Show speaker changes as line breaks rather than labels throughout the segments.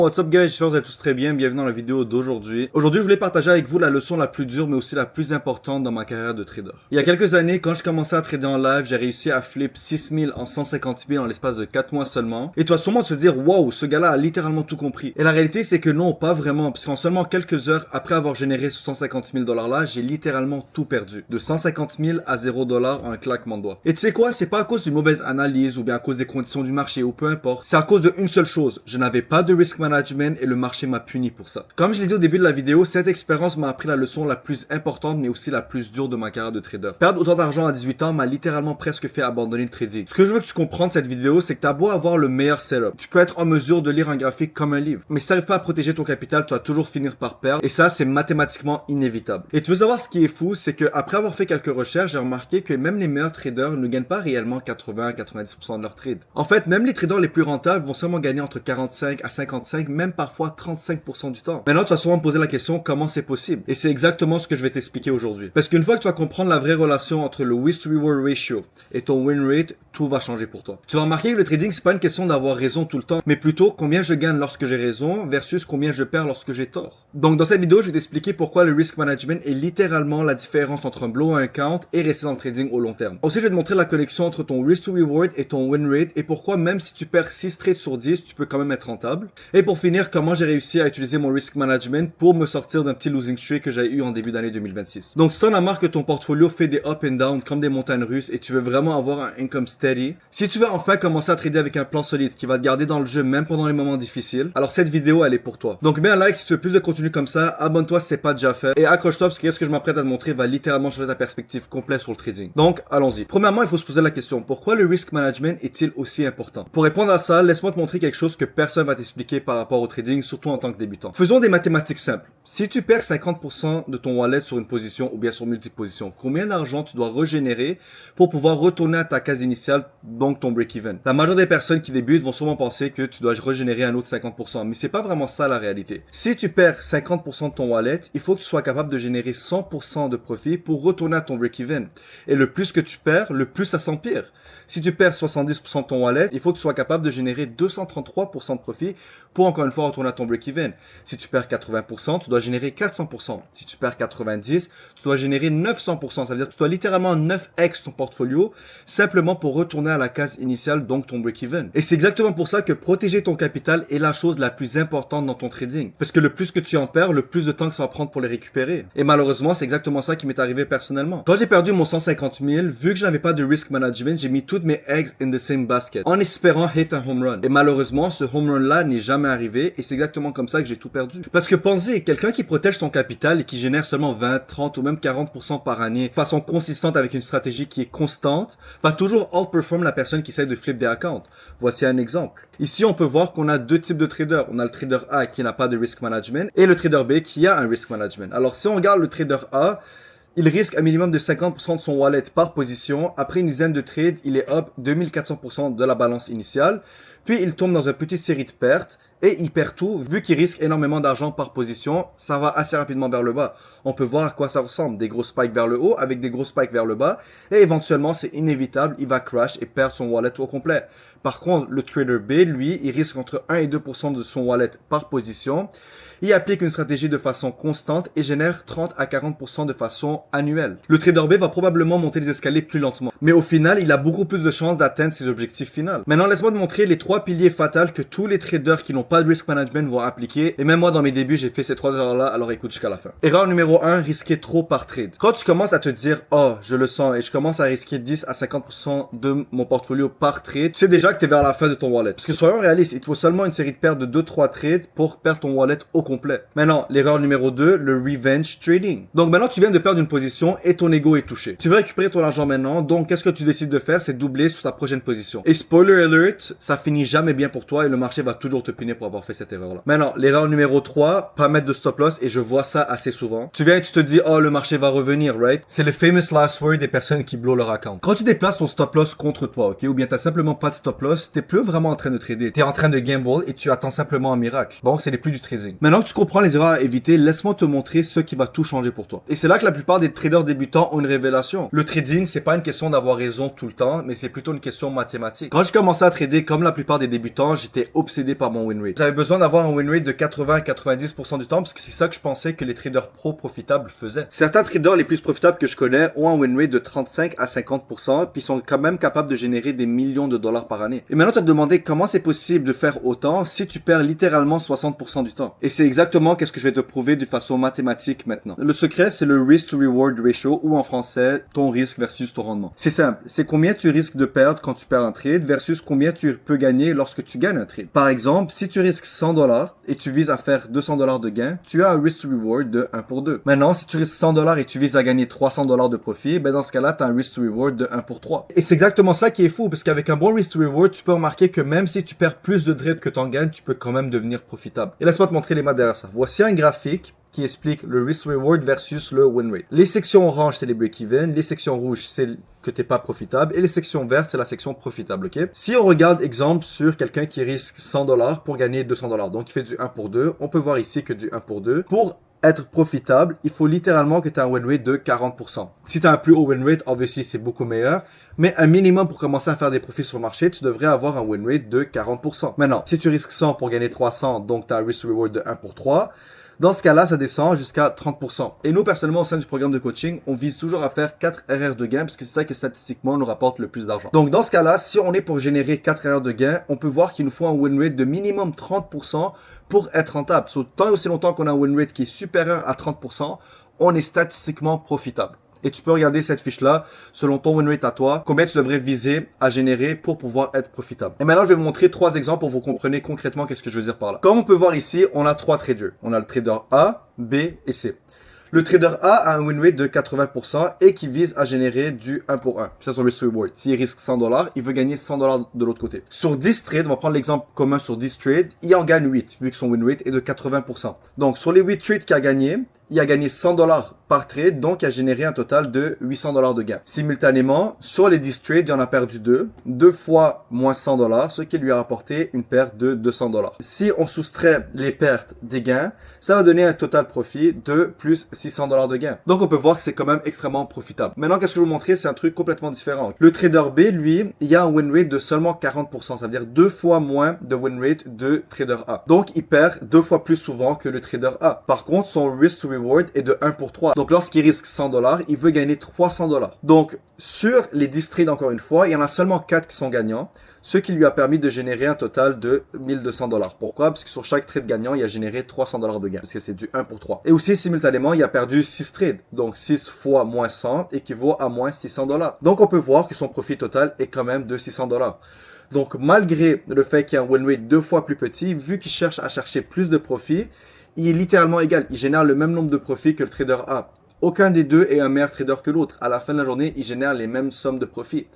What's up guys, j'espère que vous allez tous très bien, bienvenue dans la vidéo d'aujourd'hui. Aujourd'hui, je voulais partager avec vous la leçon la plus dure mais aussi la plus importante dans ma carrière de trader. Il y a quelques années, quand je commençais à trader en live, j'ai réussi à flip 6000 en 150 000 en l'espace de 4 mois seulement. Et tu vas sûrement te dire, wow, ce gars-là a littéralement tout compris. Et la réalité, c'est que non, pas vraiment, parce qu'en seulement quelques heures, après avoir généré ce 150 000 $-là, j'ai littéralement tout perdu. De 150 000 à 0 $ en un claquement de doigts. Et tu sais quoi, c'est pas à cause d'une mauvaise analyse ou bien à cause des conditions du marché ou peu importe. C'est à cause d'une seule chose, je n'avais pas de risk management et le marché m'a puni pour ça. Comme je l'ai dit au début de la vidéo, cette expérience m'a appris la leçon la plus importante mais aussi la plus dure de ma carrière de trader. Perdre autant d'argent à 18 ans m'a littéralement presque fait abandonner le trading. Ce que je veux que tu comprennes de cette vidéo, c'est que t'as beau avoir le meilleur setup. Tu peux être en mesure de lire un graphique comme un livre. Mais si t'arrives pas à protéger ton capital, tu vas toujours finir par perdre. Et ça, c'est mathématiquement inévitable. Et tu veux savoir ce qui est fou, c'est que après avoir fait quelques recherches, j'ai remarqué que même les meilleurs traders ne gagnent pas réellement 80-90% de leur trade. En fait, même les traders les plus rentables vont seulement gagner entre 45 à 55, même parfois 35% du temps. Maintenant, tu vas souvent me poser la question comment c'est possible. Et c'est exactement ce que je vais t'expliquer aujourd'hui. Parce qu'une fois que tu vas comprendre la vraie relation entre le risk to reward ratio et ton win rate, tout va changer pour toi. Tu vas remarquer que le trading, c'est pas une question d'avoir raison tout le temps, mais plutôt combien je gagne lorsque j'ai raison versus combien je perds lorsque j'ai tort. Donc, dans cette vidéo, je vais t'expliquer pourquoi le risk management est littéralement la différence entre un blow à un count et rester dans le trading au long terme. Aussi, je vais te montrer la connexion entre ton risk to reward et ton win rate et pourquoi même si tu perds 6 trades sur 10, tu peux quand même être rentable. Et pour finir, comment j'ai réussi à utiliser mon risk management pour me sortir d'un petit losing streak que j'avais eu en début d'année 2026. Donc, si t'en as marre que ton portfolio fait des up and down comme des montagnes russes et tu veux vraiment avoir un income steady, si tu veux enfin commencer à trader avec un plan solide qui va te garder dans le jeu même pendant les moments difficiles, alors cette vidéo elle est pour toi. Donc, mets un like si tu veux plus de contenu comme ça, abonne-toi si c'est pas déjà fait et accroche-toi parce que ce que je m'apprête à te montrer va littéralement changer ta perspective complète sur le trading. Donc, allons-y. Premièrement, il faut se poser la question, pourquoi le risk management est-il aussi important? Pour répondre à ça, laisse-moi te montrer quelque chose que personne va t'expliquer par rapport au trading, surtout en tant que débutant. Faisons des mathématiques simples. Si tu perds 50% de ton wallet sur une position ou bien sur multi-positions, combien d'argent tu dois régénérer pour pouvoir retourner à ta case initiale, donc ton break-even? La majorité des personnes qui débutent vont sûrement penser que tu dois régénérer un autre 50%, mais c'est pas vraiment ça la réalité. Si tu perds 50% de ton wallet, il faut que tu sois capable de générer 100% de profit pour retourner à ton break-even. Et le plus que tu perds, le plus ça s'empire. Si tu perds 70% de ton wallet, il faut que tu sois capable de générer 233% de profit pour encore une fois retourner à ton break-even. Si tu perds 80%, tu dois générer 400%. Si tu perds 90%, tu dois générer 900%. Ça veut dire que tu dois littéralement 9x ton portfolio simplement pour retourner à la case initiale, donc ton break-even. Et c'est exactement pour ça que protéger ton capital est la chose la plus importante dans ton trading. Parce que le plus que tu en perds, le plus de temps que ça va prendre pour les récupérer. Et malheureusement, c'est exactement ça qui m'est arrivé personnellement. Quand j'ai perdu mon 150 000, vu que je n'avais pas de risk management, j'ai mis toutes mes eggs in the same basket en espérant hit un home run. Et malheureusement, ce home run-là n'est jamais arrivé et c'est exactement comme ça que j'ai tout perdu. Parce que pensez, quelqu'un qui protège son capital et qui génère seulement 20, 30 ou même 40% par année de façon consistante avec une stratégie qui est constante, va toujours outperform la personne qui essaie de flip des accounts. Voici un exemple. Ici, on peut voir qu'on a deux types de traders. On a le trader A qui n'a pas de risk management et le trader B qui a un risk management. Alors, si on regarde le trader A, il risque un minimum de 50% de son wallet par position. Après une dizaine de trades, il est up 2400% de la balance initiale. Puis, il tombe dans une petite série de pertes. Et il perd tout, vu qu'il risque énormément d'argent par position, ça va assez rapidement vers le bas. On peut voir à quoi ça ressemble, des gros spikes vers le haut avec des gros spikes vers le bas, et éventuellement c'est inévitable, il va crash et perdre son wallet au complet. Par contre, le trader B, lui, il risque entre 1 et 2% de son wallet par position. Il applique une stratégie de façon constante et génère 30 à 40% de façon annuelle. Le trader B va probablement monter les escaliers plus lentement, mais au final, il a beaucoup plus de chances d'atteindre ses objectifs finaux. Maintenant, laisse-moi te montrer les 3 piliers fatals que tous les traders qui n'ont pas de risk management vont appliquer. Et même moi, dans mes débuts, j'ai fait ces 3 erreurs-là, alors écoute jusqu'à la fin. Erreur numéro 1, risquer trop par trade. Quand tu commences à te dire, oh, je le sens, et je commence à risquer 10 à 50% de mon portfolio par trade, tu sais déjà que tu es vers la fin de ton wallet. Parce que soyons réalistes, il te faut seulement une série de pertes de 2-3 trades pour perdre ton wallet au complet. Maintenant, l'erreur numéro 2, le revenge trading. Donc maintenant, tu viens de perdre une position et ton ego est touché. Tu veux récupérer ton argent maintenant, donc qu'est-ce que tu décides de faire? C'est doubler sur ta prochaine position. Et spoiler alert, ça finit jamais bien pour toi et le marché va toujours te punir pour avoir fait cette erreur-là. Maintenant, l'erreur numéro 3, pas mettre de stop loss, et je vois ça assez souvent. Tu viens et tu te dis, oh, le marché va revenir, right? C'est le famous last word des personnes qui blow leur account. Quand tu déplaces ton stop loss contre toi, ok, ou bien t'as simplement pas de stop stop loss, t'es plus vraiment en train de trader. T'es en train de gamble et tu attends simplement un miracle. Donc, ce n'est plus du trading. Maintenant que tu comprends les erreurs à éviter, laisse-moi te montrer ce qui va tout changer pour toi. Et c'est là que la plupart des traders débutants ont une révélation. Le trading, c'est pas une question d'avoir raison tout le temps, mais c'est plutôt une question mathématique. Quand j'ai commencé à trader, comme la plupart des débutants, j'étais obsédé par mon win rate. J'avais besoin d'avoir un win rate de 80-90% du temps parce que c'est ça que je pensais que les traders pro profitables faisaient. Certains traders les plus profitables que je connais ont un win rate de 35 à 50%, puis sont quand même capables de générer des millions de dollars par année. Et maintenant, tu vas te demander comment c'est possible de faire autant si tu perds littéralement 60% du temps. Et c'est exactement qu'est-ce que je vais te prouver de façon mathématique maintenant. Le secret, c'est le risk to reward ratio, ou en français, ton risque versus ton rendement. C'est simple. C'est combien tu risques de perdre quand tu perds un trade versus combien tu peux gagner lorsque tu gagnes un trade. Par exemple, si tu risques 100$ et tu vises à faire 200$ de gain, tu as un risk to reward de 1 pour 2. Maintenant, si tu risques 100$ et tu vises à gagner 300$ de profit, ben dans ce cas-là, tu as un risk to reward de 1 pour 3. Et c'est exactement ça qui est fou, parce qu'avec un bon risk to reward, tu peux remarquer que même si tu perds plus de trades que tu en gagnes, tu peux quand même devenir profitable. Et laisse-moi te montrer les maths derrière ça. Voici un graphique qui explique le risk reward versus le win rate. Les sections oranges, c'est les break-even. Les sections rouges, c'est que t'es pas profitable. Et les sections vertes, c'est la section profitable, ok? Si on regarde, exemple, sur quelqu'un qui risque 100$ pour gagner 200$. Donc, il fait du 1 pour 2. On peut voir ici que du 1 pour 2. Pour être profitable, il faut littéralement que tu aies un win rate de 40%. Si tu as un plus haut win rate, obviously, c'est beaucoup meilleur. Mais un minimum pour commencer à faire des profits sur le marché, tu devrais avoir un win rate de 40%. Maintenant, si tu risques 100 pour gagner 300, donc tu as un risk reward de 1 pour 3. Dans ce cas-là, ça descend jusqu'à 30%. Et nous, personnellement, au sein du programme de coaching, on vise toujours à faire 4 RR de gain parce que c'est ça qui statistiquement nous rapporte le plus d'argent. Donc, dans ce cas-là, si on est pour générer 4 RR de gain, on peut voir qu'il nous faut un win rate de minimum 30% pour être rentable. Tant et aussi longtemps qu'on a un win rate qui est supérieur à 30%, on est statistiquement profitable. Et tu peux regarder cette fiche-là, selon ton win rate à toi, combien tu devrais viser à générer pour pouvoir être profitable. Et maintenant, je vais vous montrer 3 exemples pour vous compreniez concrètement qu'est-ce que je veux dire par là. Comme on peut voir ici, on a 3 traders. On a le trader A, B et C. Le trader A a un win rate de 80% et qui vise à générer du 1 pour 1. C'est son risk reward. S'il risque 100$, il veut gagner 100$ de l'autre côté. Sur 10 trades, on va prendre l'exemple commun sur 10 trades, il en gagne 8 vu que son win rate est de 80%. Donc, sur les 8 trades qu'il a gagné, il a gagné 100$ par trade, donc il a généré un total de 800$ de gain. Simultanément, sur les 10 trades, il en a perdu 2. 2 fois moins 100$, ce qui lui a rapporté une perte de 200$. Si on soustrait les pertes des gains, ça va donner un total profit de plus 600$ de gain. Donc on peut voir que c'est quand même extrêmement profitable. Maintenant, qu'est-ce que je vais vous montrer? C'est un truc complètement différent. Le trader B, lui, il a un win rate de seulement 40%. Ça veut dire 2 fois moins de win rate de trader A. Donc il perd 2 fois plus souvent que le trader A. Par contre, son risk to reward est de 1 pour 3. Donc lorsqu'il risque 100$, il veut gagner 300$. Donc sur les 10 trades, encore une fois, il y en a seulement 4 qui sont gagnants, ce qui lui a permis de générer un total de 1200$. Pourquoi? Parce que sur chaque trade gagnant, il a généré 300$ de gain, parce que c'est du 1 pour 3. Et aussi, simultanément, il a perdu 6 trades. Donc 6 fois moins 100 équivaut à moins 600$. Donc on peut voir que son profit total est quand même de 600$. Donc malgré le fait qu'il y a un win rate 2 fois plus petit, vu qu'il cherche à chercher plus de profit, il est littéralement égal. Il génère le même nombre de profits que le trader A. Aucun des deux est un meilleur trader que l'autre. À la fin de la journée, il génère les mêmes sommes de profits.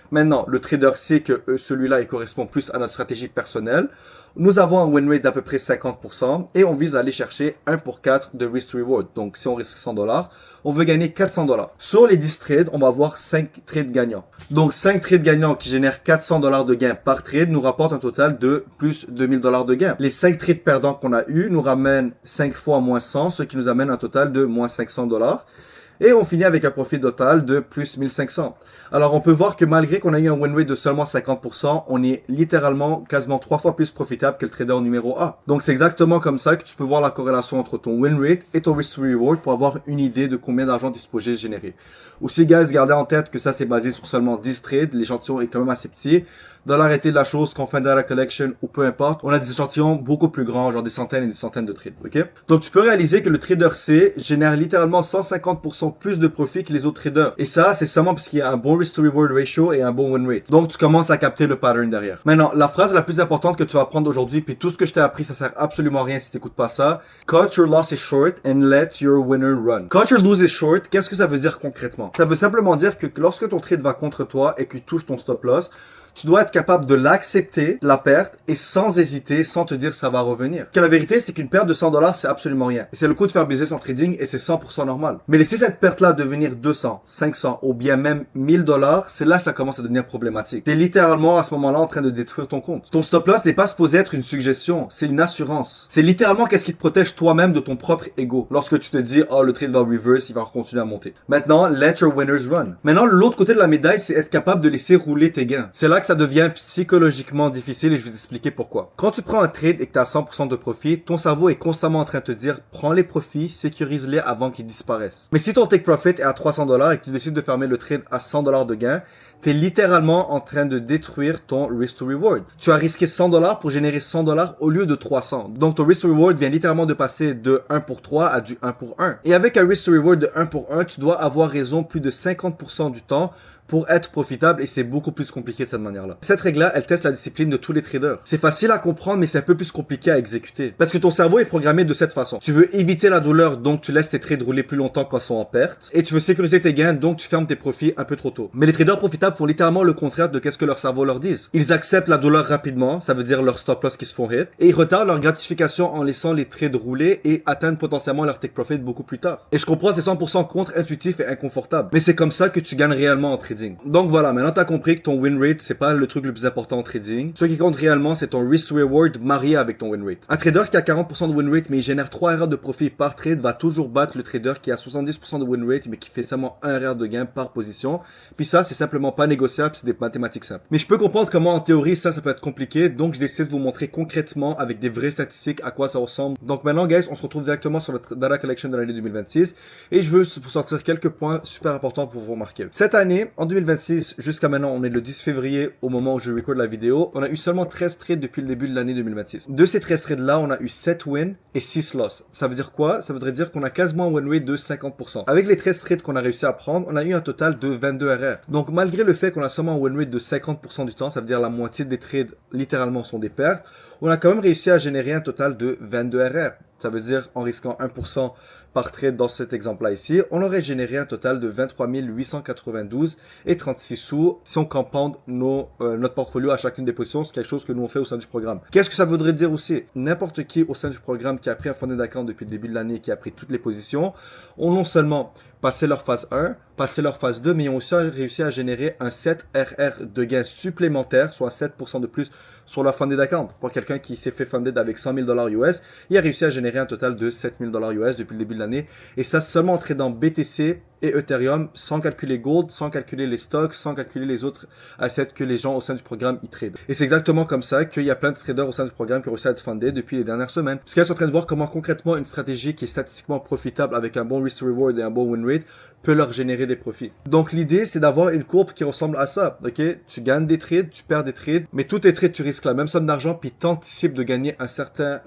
Maintenant, le trader sait que celui-là, il correspond plus à notre stratégie personnelle. Nous avons un win rate d'à peu près 50% et on vise à aller chercher 1 pour 4 de risk to reward. Donc, si on risque 100$, on veut gagner 400$. Sur les 10 trades, on va avoir 5 trades gagnants. Donc, 5 trades gagnants qui génèrent 400$ de gain par trade nous rapportent un total de plus 2000$ de gain. Les 5 trades perdants qu'on a eu nous ramènent 5 fois moins 100, ce qui nous amène un total de moins 500$. Et on finit avec un profit total de plus 1500. Alors on peut voir que malgré qu'on a eu un win rate de seulement 50%, on est littéralement quasiment 3 fois plus profitable que le trader numéro A. Donc c'est exactement comme ça que tu peux voir la corrélation entre ton win rate et ton risk to reward pour avoir une idée de combien d'argent tu es supposé générer. Aussi guys, gardez en tête que ça c'est basé sur seulement 10 trades, l'échantillon est quand même assez petit. Dans l'arrêté de la chose, qu'on fait un data collection ou peu importe, on a des échantillons beaucoup plus grands, genre des centaines et des centaines de trades, ok? Donc tu peux réaliser que le trader C génère littéralement 150% plus de profit que les autres traders. Et ça, c'est seulement parce qu'il y a un bon risk to reward ratio et un bon win rate. Donc tu commences à capter le pattern derrière. Maintenant, la phrase la plus importante que tu vas apprendre aujourd'hui, puis tout ce que je t'ai appris, ça sert absolument à rien si tu n'écoutes pas ça. Cut your loss is short and let your winner run. Cut your lose is short, qu'est-ce que ça veut dire concrètement? Ça veut simplement dire que lorsque ton trade va contre toi et que tu touches ton stop loss, Tu dois être capable de l'accepter, la perte, et sans hésiter, sans te dire ça va revenir. Parce que la vérité, c'est qu'une perte de 100$, c'est absolument rien. Et c'est le coût de faire business en trading et c'est 100% normal. Mais laisser cette perte-là devenir 200, 500 ou bien même 1000$, c'est là que ça commence à devenir problématique. T'es littéralement à ce moment-là en train de détruire ton compte. Ton stop loss n'est pas supposé être une suggestion, c'est une assurance. C'est littéralement qu'est-ce qui te protège toi-même de ton propre ego. Lorsque tu te dis, oh le trade va reverse, il va continuer à monter. Maintenant, let your winners run. Maintenant, l'autre côté de la médaille, c'est être capable de laisser rouler tes gains. C'est là que ça devient psychologiquement difficile et je vais t'expliquer pourquoi. Quand tu prends un trade et que tu as 100% de profit, ton cerveau est constamment en train de te dire, prends les profits, sécurise-les avant qu'ils disparaissent. Mais si ton take profit est à 300$ et que tu décides de fermer le trade à 100$ de gain, t'es littéralement en train de détruire ton risk to reward. Tu as risqué 100$ pour générer 100$ au lieu de 300. Donc ton risk to reward vient littéralement de passer de 1 pour 3 à du 1 pour 1. Et avec un risk to reward de 1 pour 1, tu dois avoir raison plus de 50% du temps pour être profitable et c'est beaucoup plus compliqué de cette manière-là. Cette règle-là, elle teste la discipline de tous les traders. C'est facile à comprendre, mais c'est un peu plus compliqué à exécuter. Parce que ton cerveau est programmé de cette façon. Tu veux éviter la douleur, donc tu laisses tes trades rouler plus longtemps quand ils sont en perte. Et tu veux sécuriser tes gains, donc tu fermes tes profits un peu trop tôt. Mais les traders profitables font littéralement le contraire de qu'est-ce que leur cerveau leur dit. Ils acceptent la douleur rapidement, ça veut dire leur stop loss qui se font hit, et ils retardent leur gratification en laissant les trades rouler et atteignent potentiellement leur take profit beaucoup plus tard. Et je comprends, c'est 100% contre-intuitif et inconfortable. Mais c'est comme ça que tu gagnes réellement en trading. Donc voilà, maintenant tu as compris que ton win rate, c'est pas le truc le plus important en trading. Ce qui compte réellement, c'est ton risk to reward marié avec ton win rate. Un trader qui a 40% de win rate mais il génère 3 erreurs de profit par trade va toujours battre le trader qui a 70% de win rate mais qui fait seulement 1 erreur de gain par position. Puis ça, c'est simplement pas négociable, c'est des mathématiques simples. Mais je peux comprendre comment en théorie ça peut être compliqué, donc je décide de vous montrer concrètement avec des vraies statistiques à quoi ça ressemble. Donc maintenant guys, on se retrouve directement sur notre data collection de l'année 2026 et je veux vous sortir quelques points super importants pour vous remarquer. Cette année, en 2026, jusqu'à maintenant, on est le 10 février au moment où je record la vidéo. On a eu seulement 13 trades depuis le début de l'année 2026. De ces 13 trades là, on a eu 7 wins et 6 losses. Ça veut dire quoi? Ça voudrait dire qu'on a quasiment un win rate de 50%. Avec les 13 trades qu'on a réussi à prendre, on a eu un total de 22 RR. Donc malgré le fait qu'on a seulement un win rate de 50% du temps, ça veut dire la moitié des trades littéralement sont des pertes, on a quand même réussi à générer un total de 22 RR. Ça veut dire en risquant 1% par trade dans cet exemple-là ici, on aurait généré un total de 23 892 et 36 sous si on compound notre portfolio à chacune des positions. C'est quelque chose que nous on fait au sein du programme. Qu'est-ce que ça voudrait dire aussi? N'importe qui au sein du programme qui a pris un funded account depuis le début de l'année, qui a pris toutes les positions, ont non seulement passé leur phase 1, passé leur phase 2, mais ils ont aussi réussi à générer un 7 RR de gains supplémentaires, soit 7% de plus sur leur funded account. Pour quelqu'un qui s'est fait funded avec 100 000$ US, il a réussi à générer un total de 7 000$ US depuis le début de l'année. Et ça seulement en tradant BTC et Ethereum, sans calculer Gold, sans calculer les stocks, sans calculer les autres assets que les gens au sein du programme y tradent. Et c'est exactement comme ça qu'il y a plein de traders au sein du programme qui ont réussi à être funded depuis les dernières semaines. Parce qu'ils sont en train de voir comment concrètement une stratégie qui est statistiquement profitable avec un bon risk to reward et un bon win rate peut leur générer des profits. Donc l'idée, c'est d'avoir une courbe qui ressemble à ça. Ok, tu gagnes des trades, tu perds des trades, mais tous tes trades, tu risques la même somme d'argent, puis t'anticipes de gagner un certain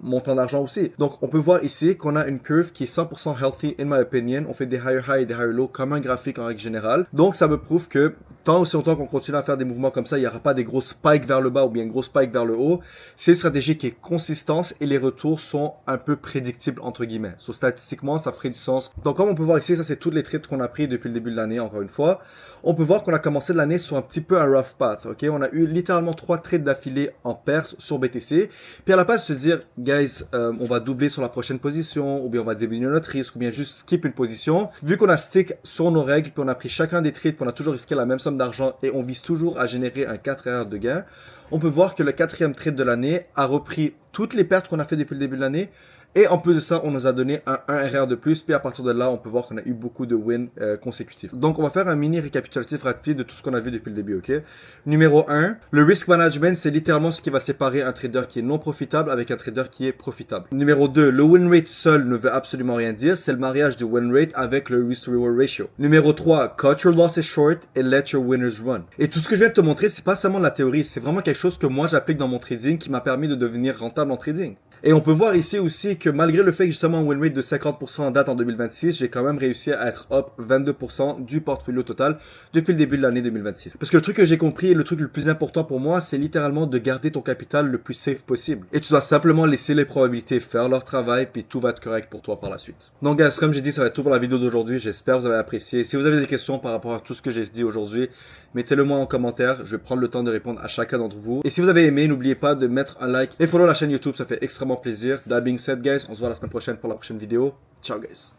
montant d'argent aussi. Donc on peut voir ici qu'on a une curve qui est 100% healthy in my opinion. On fait des higher high et des higher low comme un graphique en règle générale. Donc ça me prouve que tant aussi longtemps qu'on continue à faire des mouvements comme ça, il n'y aura pas des gros spikes vers le bas ou bien gros spikes vers le haut. C'est une stratégie qui est consistante et les retours sont un peu prédictibles entre guillemets. So, statistiquement, ça ferait du sens. Donc comme on peut voir ici, ça c'est toutes les trades qu'on a pris depuis le début de l'année, encore une fois. On peut voir qu'on a commencé l'année sur un petit peu un rough path. Ok, on a eu littéralement 3 trades d'affilée en perte sur BTC. Puis à la place de se dire, guys, on va doubler sur la prochaine position, ou bien on va diminuer notre risque, ou bien juste skip une position. Vu qu'on a stick sur nos règles, puis on a pris chacun des trades, puis on a toujours risqué la même somme d'argent et on vise toujours à générer un 4 RR de gain, on peut voir que le 4e trade de l'année a repris toutes les pertes qu'on a fait depuis le début de l'année. Et en plus de ça, on nous a donné un 1 RR de plus. Puis à partir de là, on peut voir qu'on a eu beaucoup de wins consécutifs. Donc on va faire un mini récapitulatif rapide de tout ce qu'on a vu depuis le début, ok? Numéro 1, le risk management, c'est littéralement ce qui va séparer un trader qui est non profitable avec un trader qui est profitable. Numéro 2, le win rate seul ne veut absolument rien dire. C'est le mariage du win rate avec le risk to reward ratio. Numéro 3, cut your losses short et let your winners run. Et tout ce que je viens de te montrer, c'est pas seulement de la théorie, c'est vraiment quelque chose que moi j'applique dans mon trading qui m'a permis de devenir rentable en trading. Et on peut voir ici aussi que malgré le fait que j'ai seulement un win rate de 50% en date en 2026, j'ai quand même réussi à être up 22% du portfolio total depuis le début de l'année 2026. Parce que le truc que j'ai compris et le truc le plus important pour moi, c'est littéralement de garder ton capital le plus safe possible. Et tu dois simplement laisser les probabilités faire leur travail, puis tout va être correct pour toi par la suite. Donc guys, comme j'ai dit, ça va être tout pour la vidéo d'aujourd'hui. J'espère que vous avez apprécié. Si vous avez des questions par rapport à tout ce que j'ai dit aujourd'hui, mettez-le moi en commentaire. Je vais prendre le temps de répondre à chacun d'entre vous. Et si vous avez aimé, n'oubliez pas de mettre un like et follow la chaîne YouTube, ça fait extrêmement plaisir. That being said, guys, on se voit la semaine prochaine pour la prochaine vidéo. Ciao, guys.